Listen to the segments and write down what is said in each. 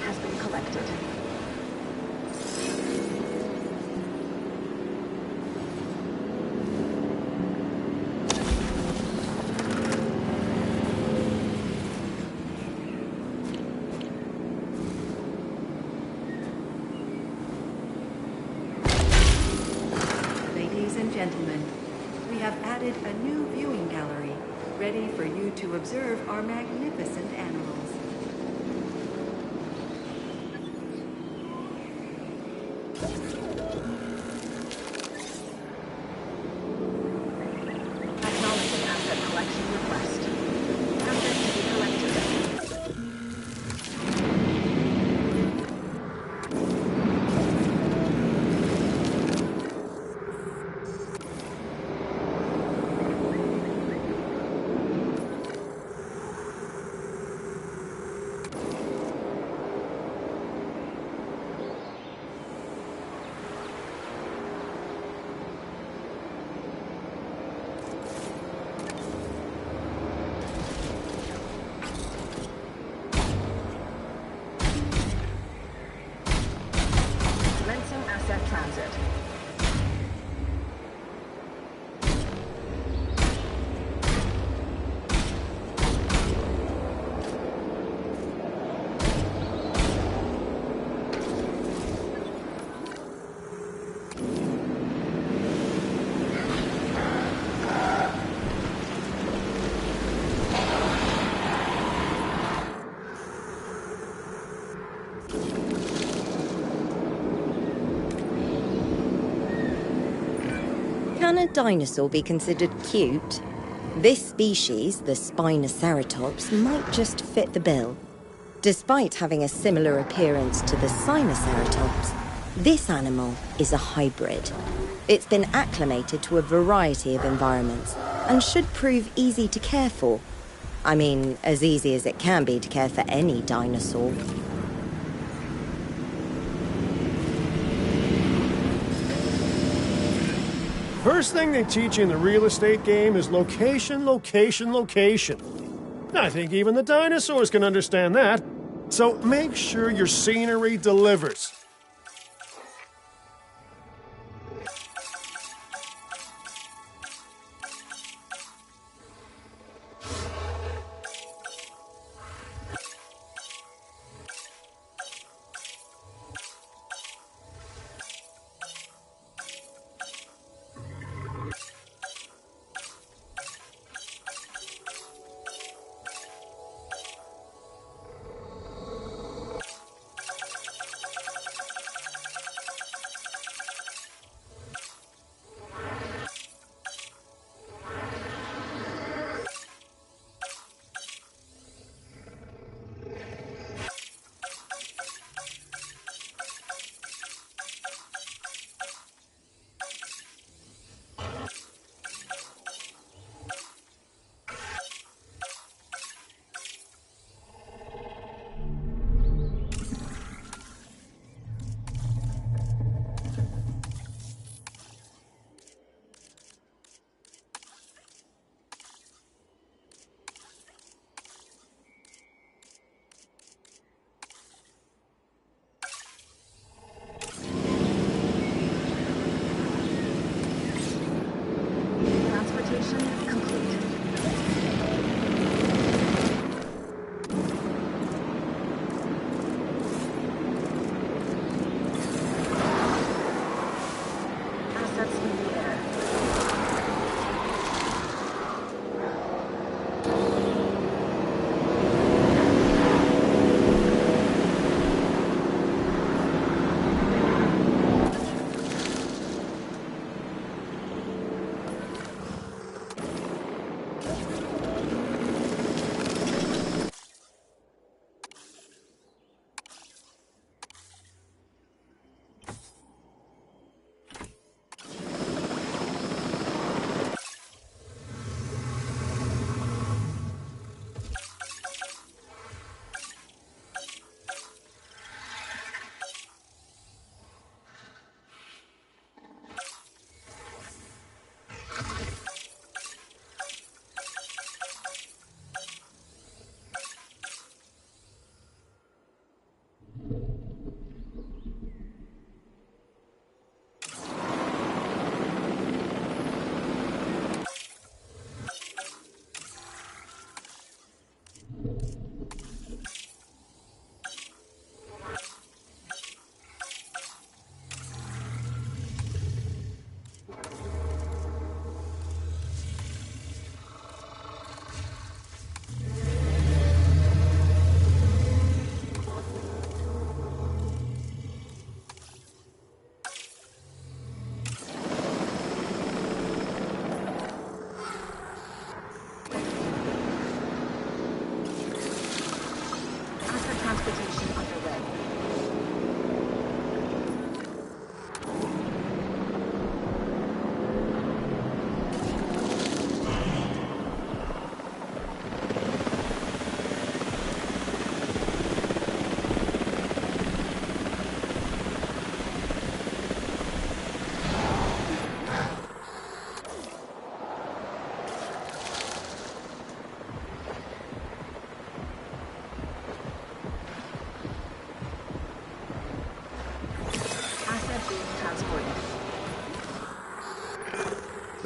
has been collected. Ladies and gentlemen, we have added a new viewing gallery, ready for you to observe our magnificent animals. Acknowledging asset collection request. Asset to be collected. Commencing asset transit. Can a dinosaur be considered cute? This species, the Spinoceratops, might just fit the bill. Despite having a similar appearance to the Sinoceratops, this animal is a hybrid. It's been acclimated to a variety of environments and should prove easy to care for. I mean, as easy as it can be to care for any dinosaur. First thing they teach you in the real estate game is location, location, location. I think even the dinosaurs can understand that. So make sure your scenery delivers.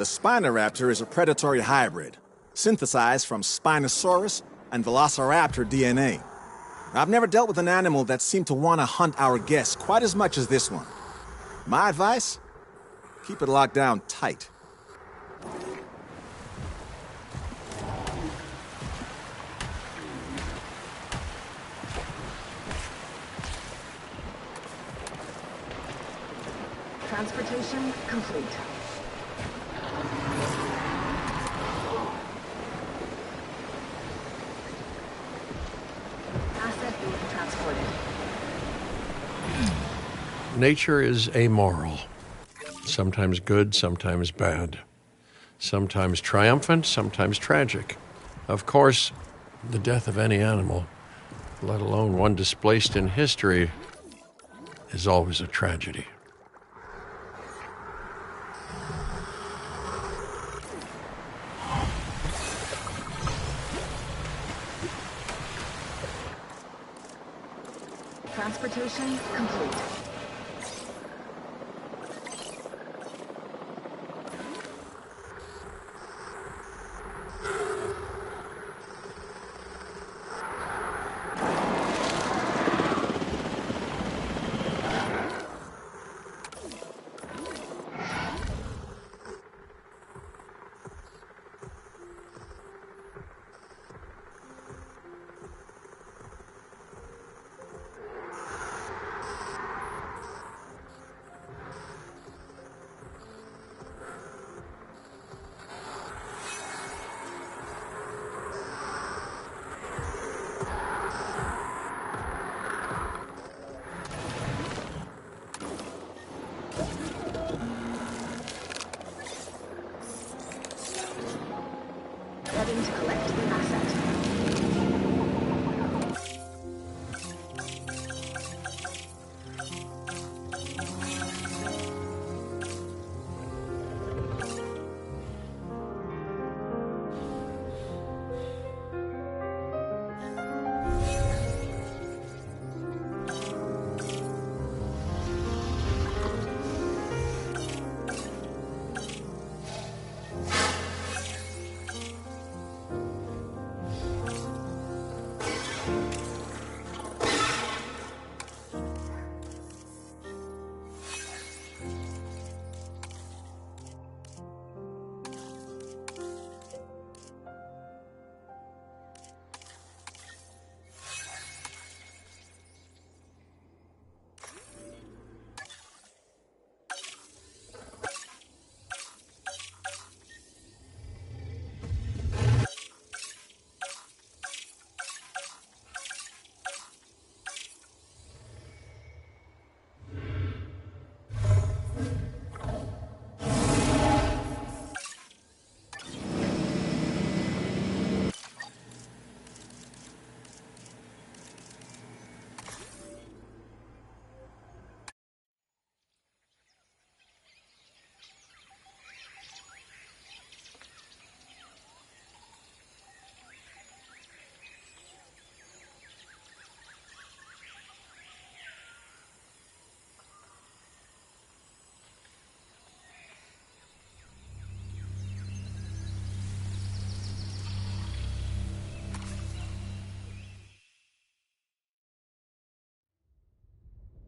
The Spinoraptor is a predatory hybrid, synthesized from Spinosaurus and Velociraptor DNA. I've never dealt with an animal that seemed to want to hunt our guests quite as much as this one. My advice? Keep it locked down tight. Transportation complete. Asset being transported. Nature is amoral. Sometimes good, sometimes bad. Sometimes triumphant, sometimes tragic. Of course, the death of any animal, let alone one displaced in history, is always a tragedy. Transportation complete. Heading to collect the asset.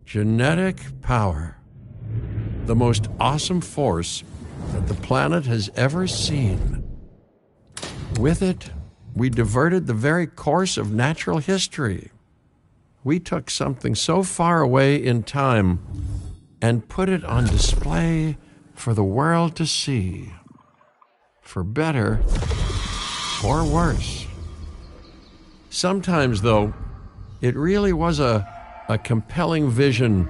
Genetic power. The most awesome force that the planet has ever seen. With it, we diverted the very course of natural history. We took something so far away in time and put it on display for the world to see. For better or worse. Sometimes, though, it really was a compelling vision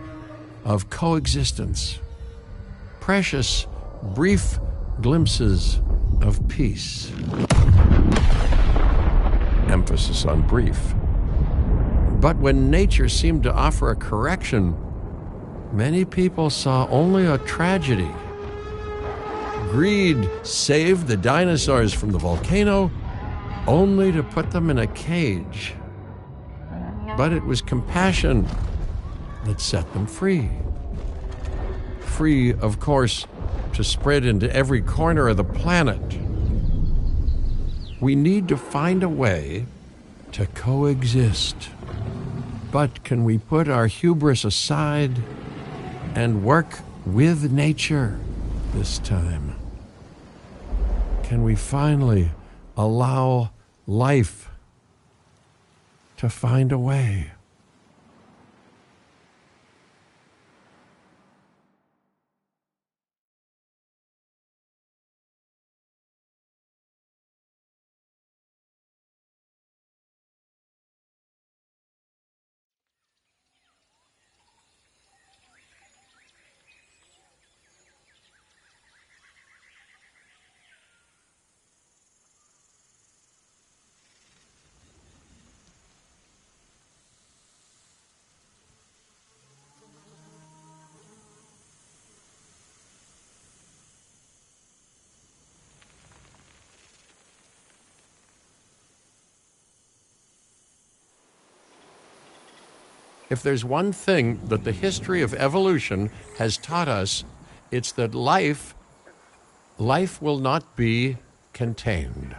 of coexistence. Precious, brief glimpses of peace. Emphasis on brief. But when nature seemed to offer a correction, many people saw only a tragedy. Greed saved the dinosaurs from the volcano, only to put them in a cage. But it was compassion that set them free. Free, of course, to spread into every corner of the planet. We need to find a way to coexist. But can we put our hubris aside and work with nature this time? Can we finally allow life to find a way? If there's one thing that the history of evolution has taught us, it's that life will not be contained.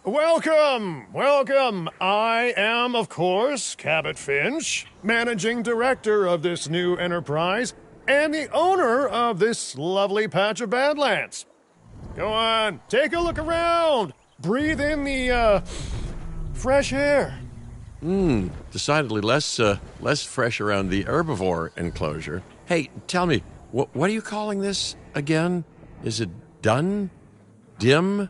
Welcome! Welcome! I am, of course, Cabot Finch, managing director of this new enterprise and the owner of this lovely patch of Badlands. Go on, take a look around. Breathe in the, fresh air. Decidedly less fresh around the herbivore enclosure. Hey, tell me, what are you calling this again? Is it done? Dim?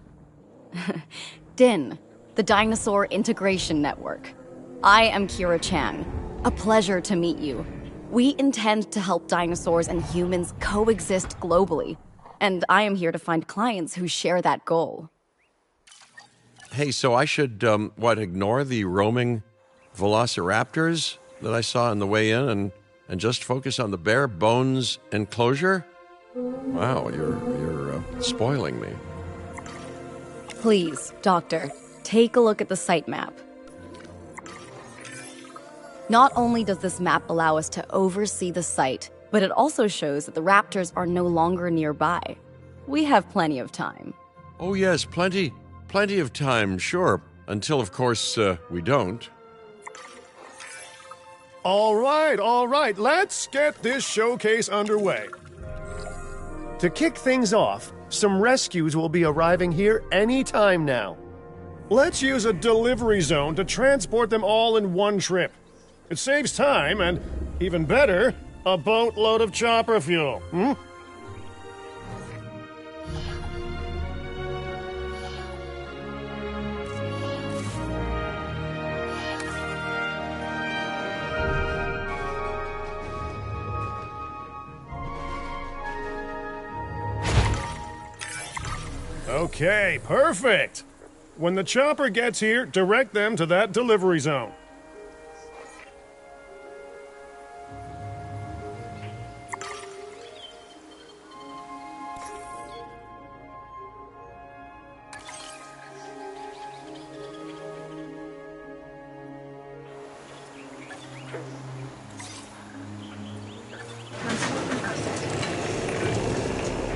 DIN, the Dinosaur Integration Network. I am Kira Chan. A pleasure to meet you. We intend to help dinosaurs and humans coexist globally, and I am here to find clients who share that goal. Hey, so I should, ignore the roaming velociraptors that I saw on the way in and just focus on the bare bones enclosure? Wow, you're spoiling me. Please, Doctor, take a look at the site map. Not only does this map allow us to oversee the site, but it also shows that the raptors are no longer nearby. We have plenty of time. Oh yes, plenty of time, sure. Until, of course, we don't. All right, let's get this showcase underway. To kick things off, some rescues will be arriving here any time now. Let's use a delivery zone to transport them all in one trip. It saves time and, even better, a boatload of chopper fuel. Okay, perfect. When the chopper gets here, direct them to that delivery zone.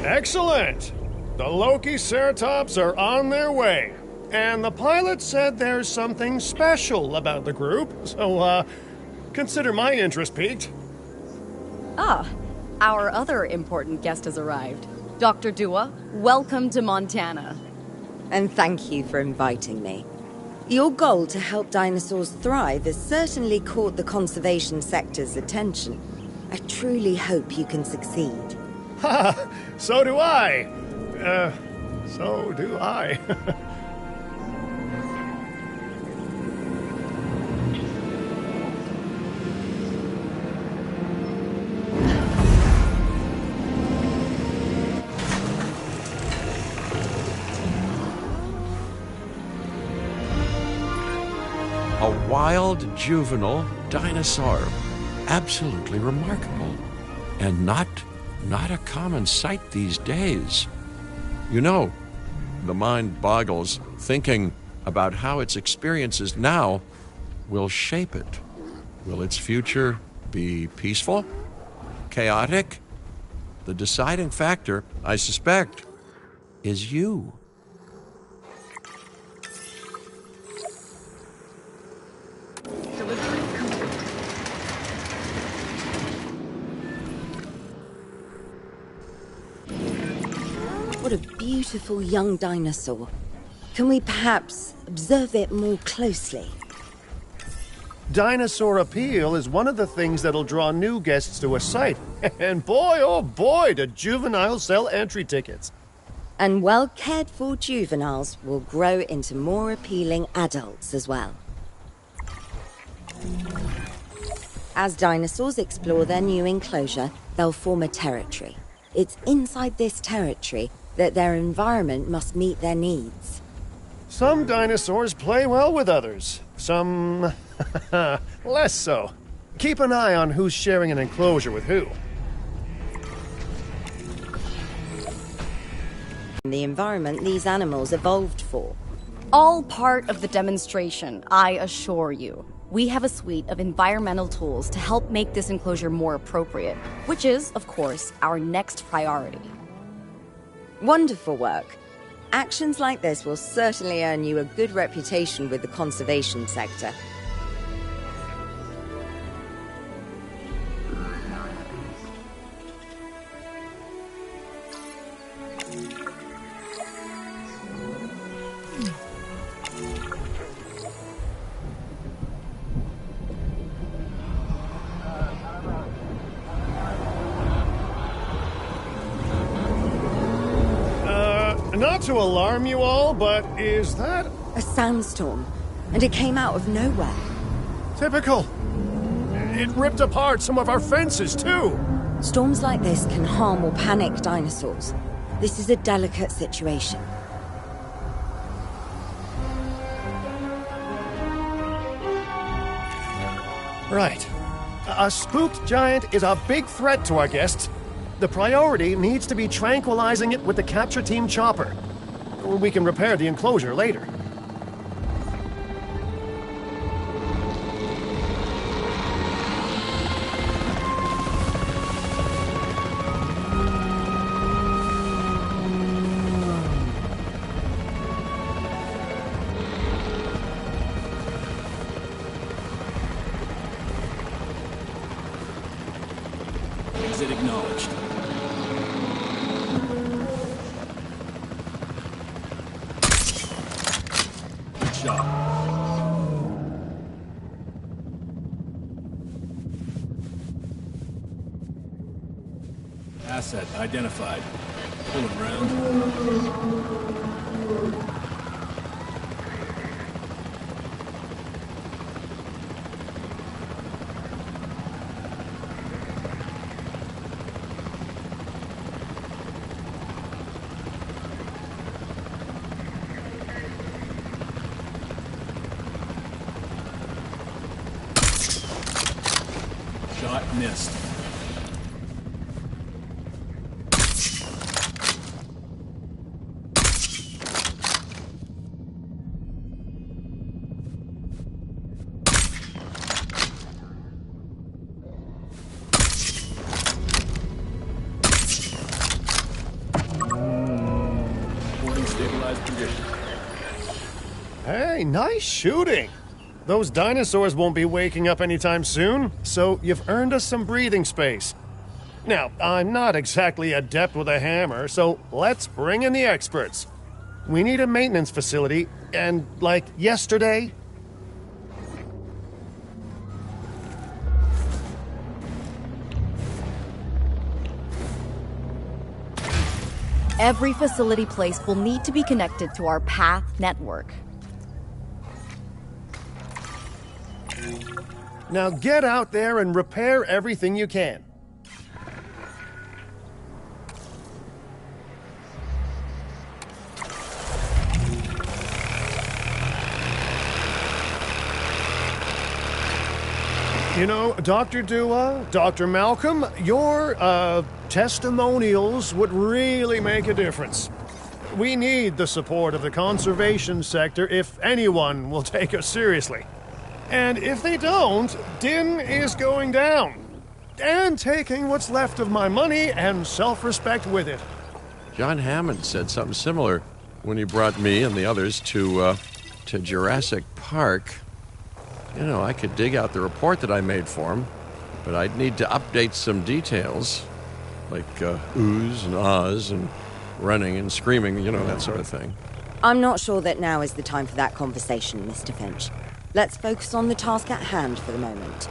Excellent! The Loki-Ceratops are on their way. And the pilot said there's something special about the group, so, consider my interest piqued. Ah, our other important guest has arrived. Dr. Dua, welcome to Montana. And thank you for inviting me. Your goal to help dinosaurs thrive has certainly caught the conservation sector's attention. I truly hope you can succeed. Ha! So do I! So do I. A wild juvenile dinosaur. Absolutely remarkable. And not a common sight these days. You know, the mind boggles thinking about how its experiences now will shape it. Will its future be peaceful? Chaotic? The deciding factor, I suspect, is you. Delivery complete. What a beautiful young dinosaur. Can we perhaps observe it more closely? Dinosaur appeal is one of the things that'll draw new guests to a site. And boy, oh boy, do juveniles sell entry tickets. And well-cared-for juveniles will grow into more appealing adults as well. As dinosaurs explore their new enclosure, they'll form a territory. It's inside this territory that their environment must meet their needs. Some dinosaurs play well with others. Some less so. Keep an eye on who's sharing an enclosure with who. The environment these animals evolved for. All part of the demonstration, I assure you. We have a suite of environmental tools to help make this enclosure more appropriate, which is, of course, our next priority. Wonderful work. Actions like this will certainly earn you a good reputation with the conservation sector. Not to alarm you all, but is that A sandstorm, and it came out of nowhere. typical? It ripped apart some of our fences, too. Storms like this can harm or panic dinosaurs. This is a delicate situation. Right. A spooked giant is a big threat to our guests. The priority needs to be tranquilizing it with the capture team chopper. We can repair the enclosure later. Exit acknowledged. Good job. Asset identified. Pulling round. Shot missed. Reporting stabilized condition. Hey, nice shooting. Those dinosaurs won't be waking up anytime soon, so you've earned us some breathing space. Now, I'm not exactly adept with a hammer, so let's bring in the experts. We need a maintenance facility, and like yesterday. Every facility place will need to be connected to our path network. Now get out there and repair everything you can. You know, Dr. Dua, Dr. Malcolm, your, testimonials would really make a difference. We need the support of the conservation sector if anyone will take us seriously. And if they don't, Din is going down. And taking what's left of my money and self-respect with it. John Hammond said something similar when he brought me and the others to Jurassic Park. You know, I could dig out the report that I made for him, but I'd need to update some details, like oohs and ahs and running and screaming, you know, that sort of thing. I'm not sure that now is the time for that conversation, Mr. Finch. Let's focus on the task at hand for the moment.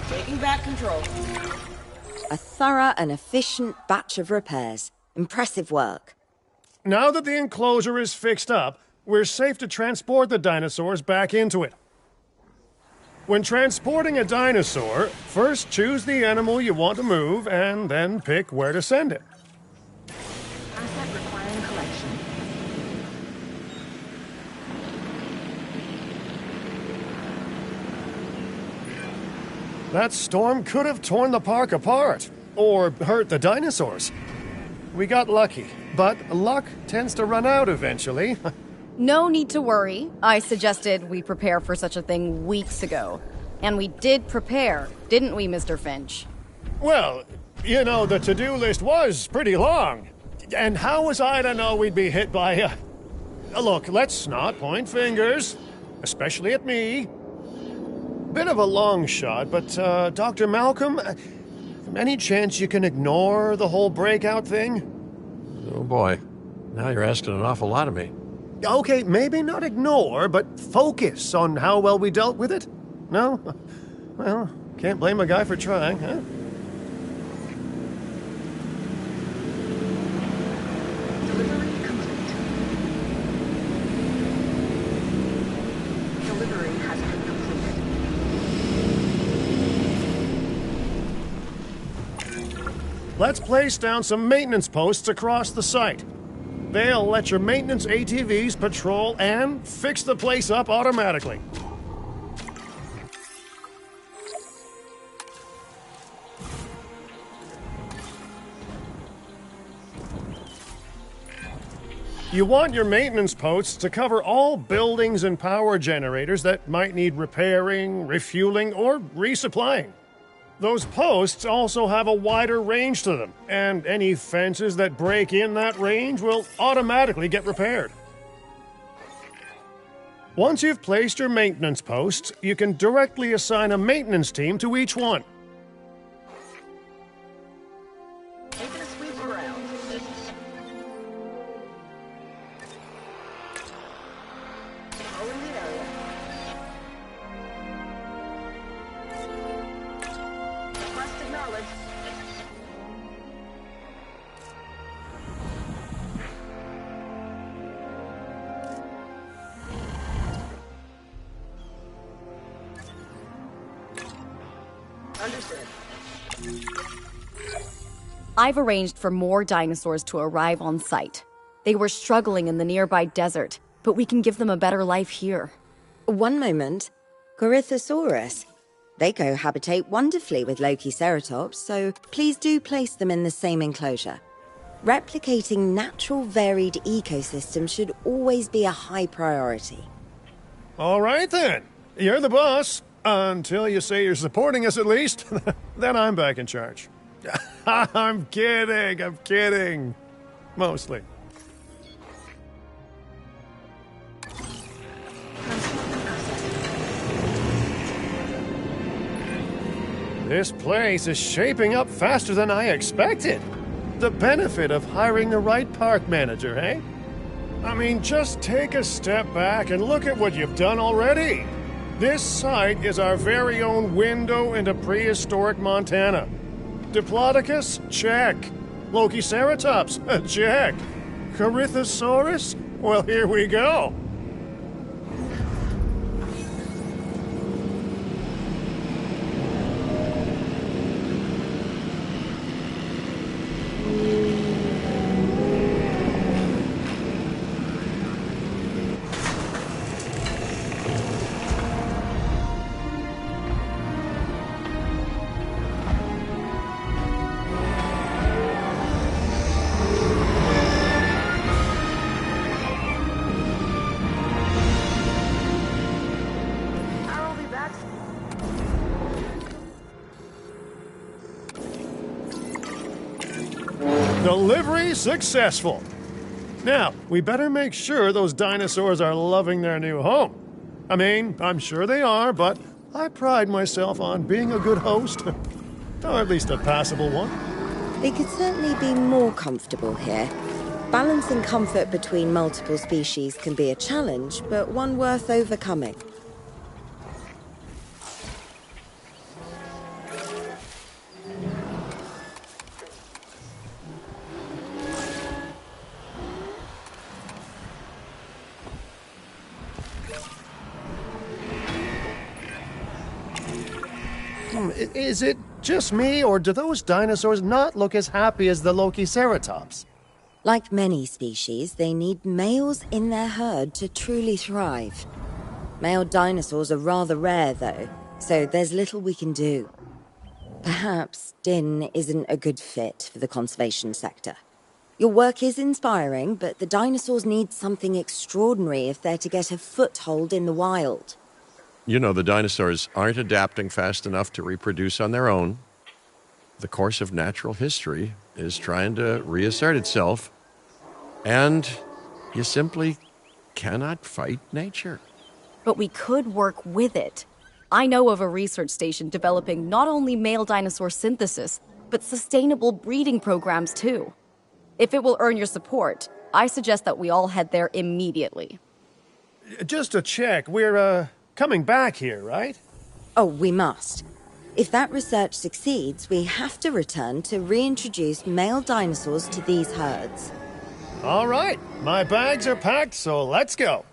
Taking back control. A thorough and efficient batch of repairs. Impressive work. Now that the enclosure is fixed up, we're safe to transport the dinosaurs back into it. When transporting a dinosaur, first choose the animal you want to move and then pick where to send it. Asset requiring collection. That storm could have torn the park apart, or hurt the dinosaurs. We got lucky, but luck tends to run out eventually. No need to worry. I suggested we prepare for such a thing weeks ago. And we did prepare, didn't we, Mr. Finch? Well, you know, the to-do list was pretty long. And how was I to know we'd be hit by a... Look, let's not point fingers, especially at me. Bit of a long shot, but, Dr. Malcolm, any chance you can ignore the whole breakout thing? Oh boy, now you're asking an awful lot of me. Okay, maybe not ignore, but focus on how well we dealt with it? No? Well, can't blame a guy for trying, huh? Delivery complete. Delivery has been completed. Let's place down some maintenance posts across the site. They'll let your maintenance ATVs patrol and fix the place up automatically. You want your maintenance posts to cover all buildings and power generators that might need repairing, refueling, or resupplying. Those posts also have a wider range to them, and any fences that break in that range will automatically get repaired. Once you've placed your maintenance posts, you can directly assign a maintenance team to each one. Taking a sweep around. Controlling the area. Request acknowledged. Understood. I've arranged for more dinosaurs to arrive on site. They were struggling in the nearby desert, but we can give them a better life here. One moment. Corythosaurus. They cohabitate wonderfully with Lokiceratops, so please do place them in the same enclosure. Replicating natural varied ecosystems should always be a high priority. All right then. You're the boss. Until you say you're supporting us at least. Then I'm back in charge. I'm kidding. Mostly. This place is shaping up faster than I expected. the benefit of hiring the right park manager, eh? I mean, just take a step back and look at what you've done already. This site is our very own window into prehistoric Montana. Diplodocus? Check. Lokiceratops? Check. Corythosaurus? Well, here we go. I'll be back. Delivery successful. Now, we better make sure those dinosaurs are loving their new home. I mean, I'm sure they are, but I pride myself on being a good host. Or at least a passable one. They could certainly be more comfortable here. Balancing comfort between multiple species can be a challenge, but one worth overcoming. Is it just me, or do those dinosaurs not look as happy as the Lokiceratops? Like many species, they need males in their herd to truly thrive. Male dinosaurs are rather rare, though, so there's little we can do. Perhaps Din isn't a good fit for the conservation sector. Your work is inspiring, but the dinosaurs need something extraordinary if they're to get a foothold in the wild. You know, the dinosaurs aren't adapting fast enough to reproduce on their own. The course of natural history is trying to reassert itself, and you simply cannot fight nature. But we could work with it. I know of a research station developing not only male dinosaur synthesis, but sustainable breeding programs too. If it will earn your support, I suggest that we all head there immediately. Just to check, we're, coming back here, right? Oh, we must. If that research succeeds, we have to return to reintroduce male dinosaurs to these herds. All right, my bags are packed, so let's go.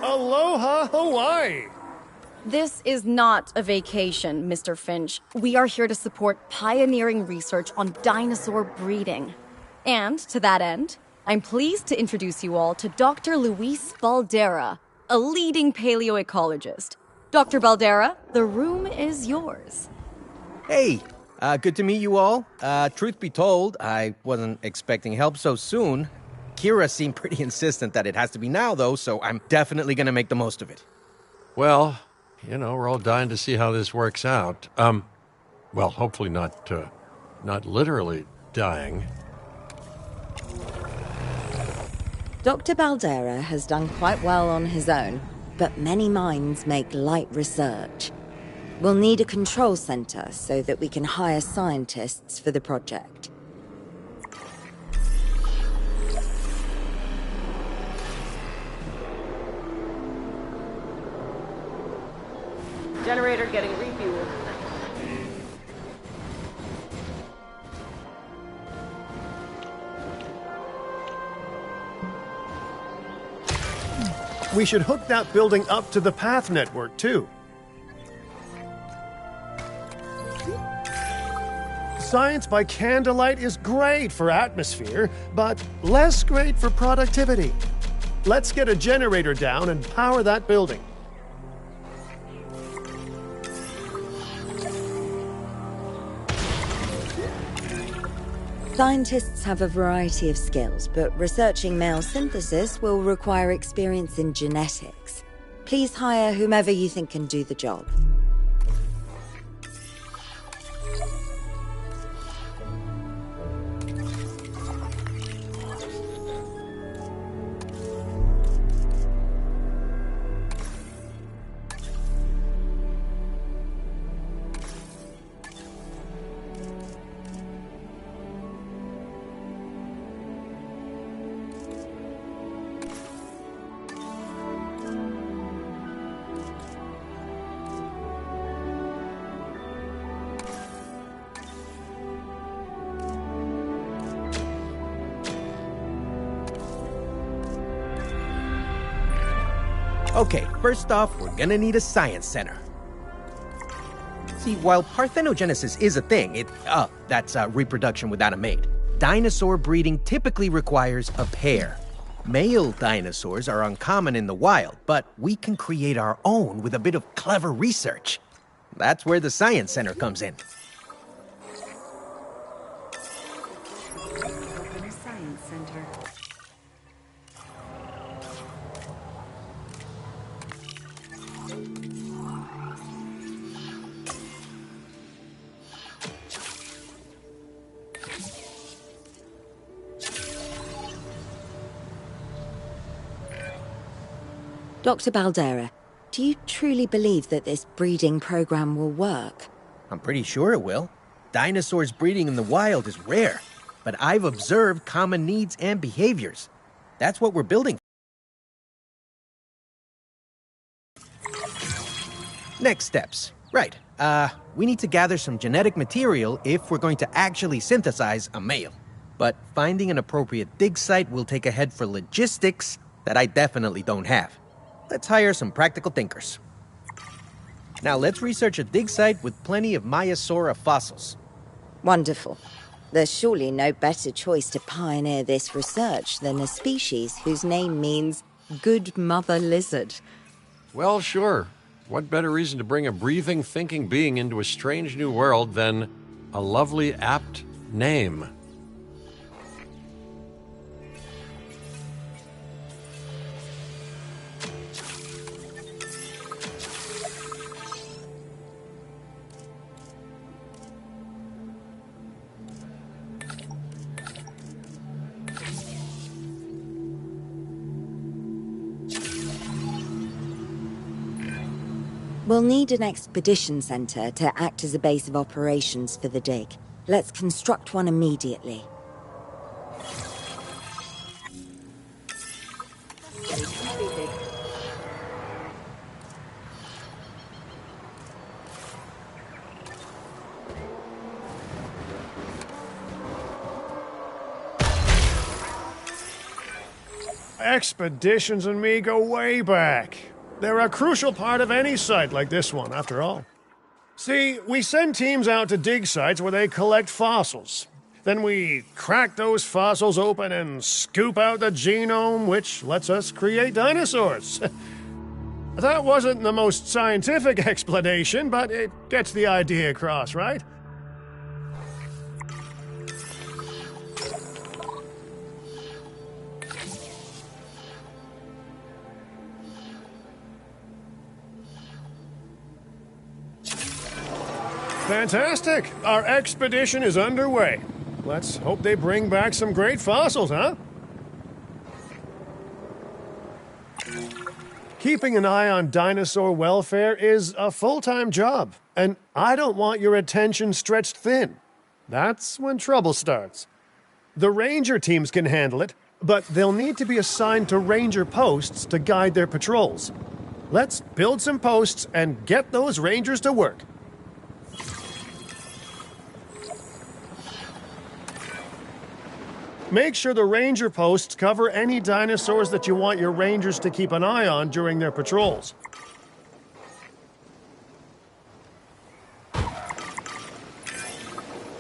Aloha, Hawaii! This is not a vacation, Mr. Finch. We are here to support pioneering research on dinosaur breeding. And to that end, I'm pleased to introduce you all to Dr. Luis Baldera, a leading paleoecologist. Dr. Baldera, the room is yours. Hey, good to meet you all. Truth be told, I wasn't expecting help so soon. Kira seemed pretty insistent that it has to be now, though, so I'm definitely going to make the most of it. Well, you know, we're all dying to see how this works out. Well, hopefully not literally dying. Dr. Baldera has done quite well on his own, but many minds make light research. We'll need a control center so that we can hire scientists for the project. Generator getting refueled. We should hook that building up to the path network, too. Science by candlelight is great for atmosphere, but less great for productivity. Let's get a generator down and power that building. Scientists have a variety of skills, but researching male synthesis will require experience in genetics. Please hire whomever you think can do the job. Okay, first off, we're gonna need a science center. See, while parthenogenesis is a thing, that's reproduction without a mate, dinosaur breeding typically requires a pair. Male dinosaurs are uncommon in the wild, but we can create our own with a bit of clever research. That's where the science center comes in. Open a science center. Dr. Baldera, do you truly believe that this breeding program will work? I'm pretty sure it will. Dinosaurs breeding in the wild is rare, but I've observed common needs and behaviors. That's what we're building. Next steps. Right. We need to gather some genetic material if we're going to actually synthesize a male. But finding an appropriate dig site will take a head for logistics that I definitely don't have. Let's hire some practical thinkers. Now let's research a dig site with plenty of Maiasaura fossils. Wonderful. There's surely no better choice to pioneer this research than a species whose name means good mother lizard. Well, sure. What better reason to bring a breathing, thinking being into a strange new world than a lovely, apt name? We'll need an expedition center to act as a base of operations for the dig. Let's construct one immediately. Expeditions and me go way back. They're a crucial part of any site like this one, after all. See, we send teams out to dig sites where they collect fossils. Then we crack those fossils open and scoop out the genome, which lets us create dinosaurs. That wasn't the most scientific explanation, but it gets the idea across, right? Fantastic! Our expedition is underway. Let's hope they bring back some great fossils, huh? Keeping an eye on dinosaur welfare is a full-time job, and I don't want your attention stretched thin. That's when trouble starts. The ranger teams can handle it, but they'll need to be assigned to ranger posts to guide their patrols. Let's build some posts and get those rangers to work. Make sure the ranger posts cover any dinosaurs that you want your rangers to keep an eye on during their patrols.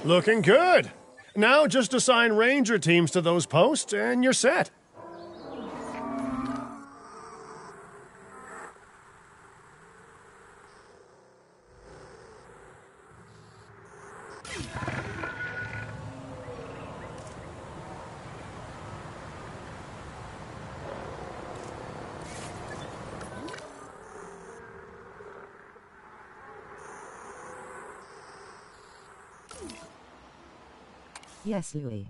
Looking good. Now just assign ranger teams to those posts and you're set. Yes, Louis.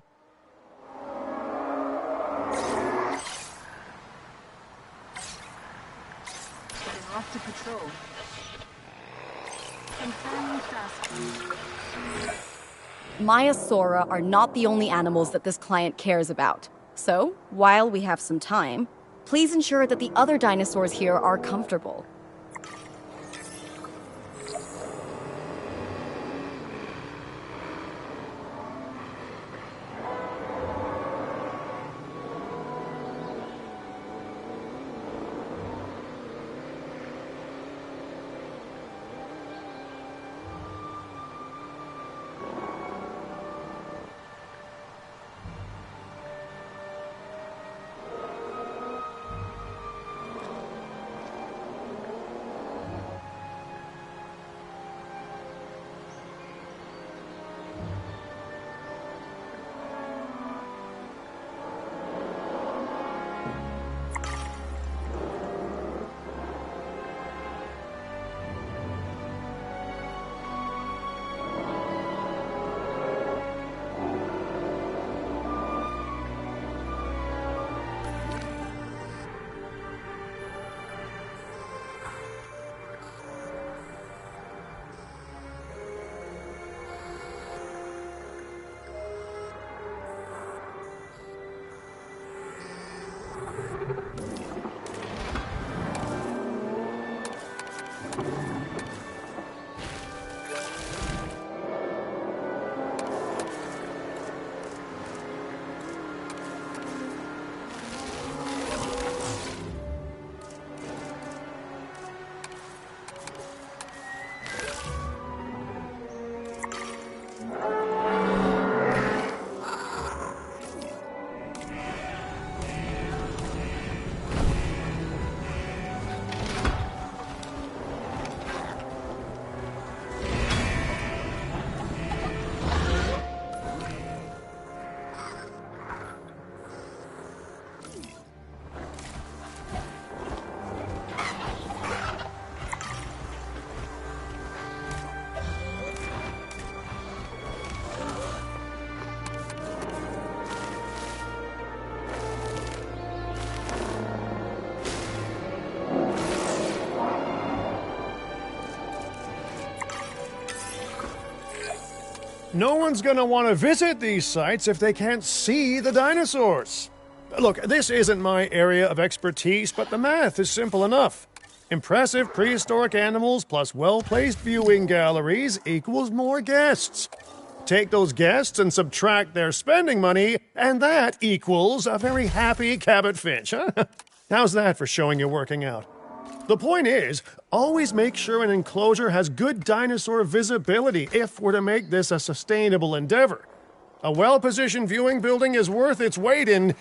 Off to patrol. Confirming task. Maiasaura are not the only animals that this client cares about. So, while we have some time, please ensure that the other dinosaurs here are comfortable. No one's gonna want to visit these sites if they can't see the dinosaurs. Look, this isn't my area of expertise, but the math is simple enough. Impressive prehistoric animals plus well-placed viewing galleries equals more guests. Take those guests and subtract their spending money, and that equals a very happy Cabot Finch, huh? How's that for showing you're working out? The point is, always make sure an enclosure has good dinosaur visibility if we're to make this a sustainable endeavor. A well-positioned viewing building is worth its weight in,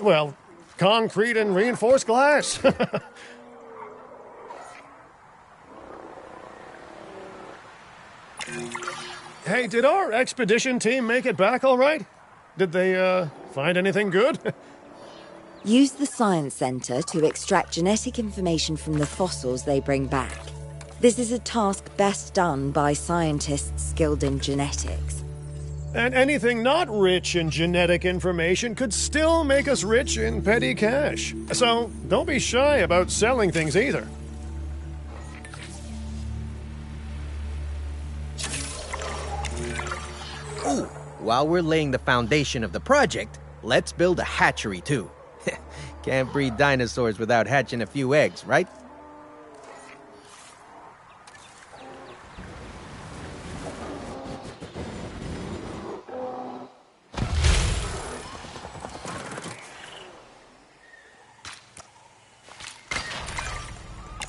well, concrete and reinforced glass. Hey, did our expedition team make it back all right? Did they, find anything good? Use the Science Center to extract genetic information from the fossils they bring back. This is a task best done by scientists skilled in genetics. And anything not rich in genetic information could still make us rich in petty cash. So don't be shy about selling things either. Ooh, while we're laying the foundation of the project, let's build a hatchery too. Can't breed dinosaurs without hatching a few eggs, right?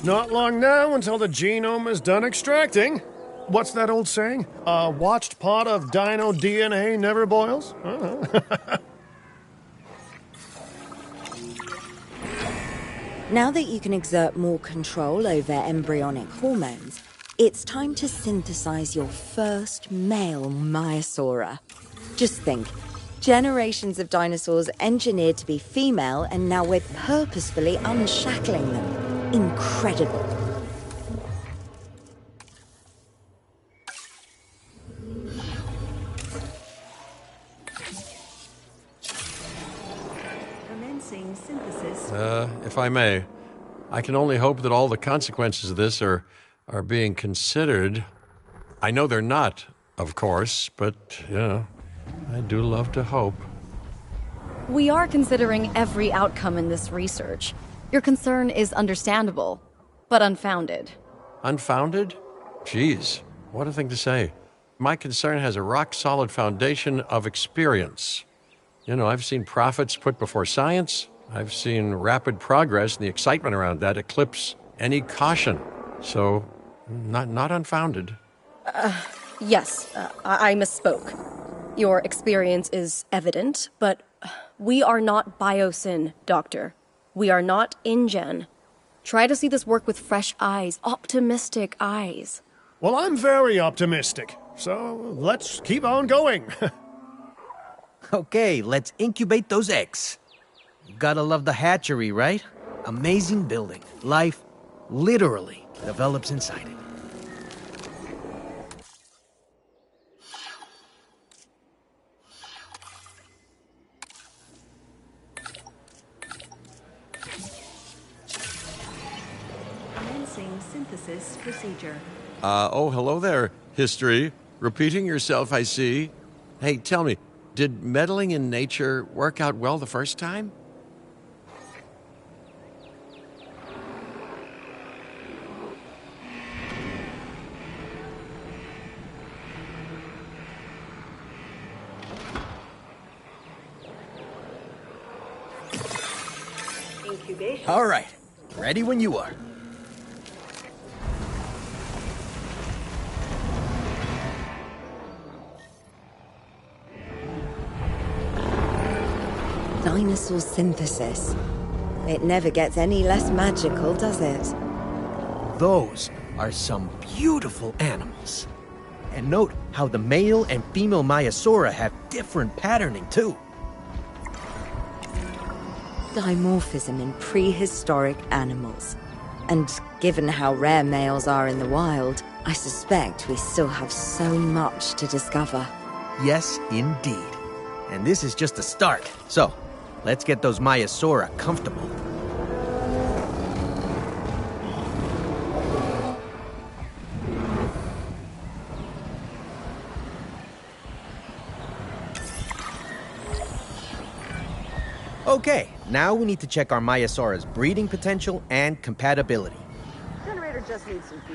Not long now until the genome is done extracting. What's that old saying? A watched pot of dino DNA never boils? Now that you can exert more control over embryonic hormones, it's time to synthesize your first male Maiasaura. Just think, generations of dinosaurs engineered to be female, and now we're purposefully unshackling them. Incredible. Commencing synthesis. If I may, I can only hope that all the consequences of this are being considered. I know they're not, of course, but, I do love to hope. We are considering every outcome in this research. Your concern is understandable, but unfounded. Unfounded? Geez, what a thing to say. My concern has a rock-solid foundation of experience. I've seen profits put before science. I've seen rapid progress, and the excitement around that eclipse any caution. So, not unfounded. Yes, I misspoke. Your experience is evident, but we are not Biosyn, Doctor. We are not InGen. Try to see this work with fresh eyes, optimistic eyes. Well, I'm very optimistic, so let's keep on going. Okay, let's incubate those eggs. You gotta love the hatchery, right? Amazing building. Life literally develops inside it. Commencing synthesis procedure. Hello there, history. Repeating yourself, I see. Hey, tell me, did meddling in nature work out well the first time? Incubation. All right, ready when you are. Dinosaur synthesis. It never gets any less magical, does it? Those are some beautiful animals. And note how the male and female Maiasaura have different patterning too. Dimorphism in prehistoric animals. And given how rare males are in the wild, I suspect we still have so much to discover. Yes, indeed. And this is just a start. So, let's get those Maiasaura comfortable. Okay, now we need to check our Maiasaura's breeding potential and compatibility. Generator just needs some fuel.